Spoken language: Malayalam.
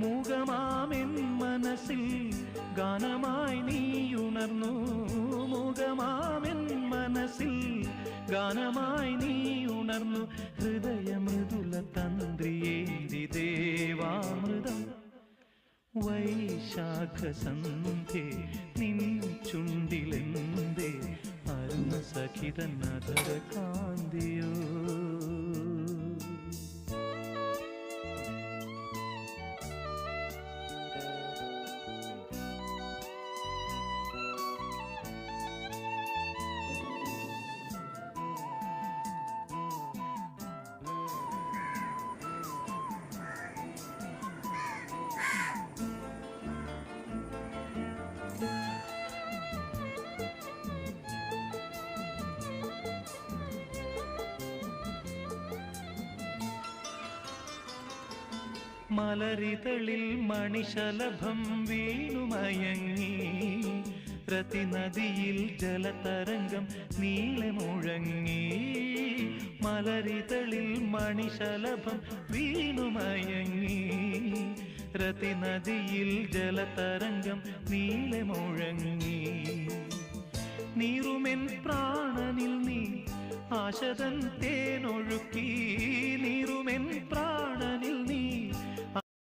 മൂകമാമെൻ മനസ്സിൽ ഗാനമായി നീയുണർന്നു. മൂകമാമെൻ മനസ്സിൽ ഗാനമായി നീയുണർന്നു. ഹൃദയമൃദുല തന്ത്രിയേന്തി ദേവാമൃതം വൈശാഖസന്ധ്യേ നിൻ ചുണ്ടിലെന്തേ അരുണ സഖിതൻ അധര കാന്തിയോ. മലരിതളിൽ മണിശലഭം വീണുമയങ്ങി. രതിനദിയിൽ ജലതരംഗം നീളെ മുഴങ്ങി. മലരിതളിൽ മണിശലഭം വീണുമയങ്ങി. രതിനദിയിൽ ജലതരംഗം നീളെ മുഴങ്ങി. നീറുമെൻ പ്രാണനിൽ നീ ആശതൻ തേനൊഴുക്കി. നീറുമെൻ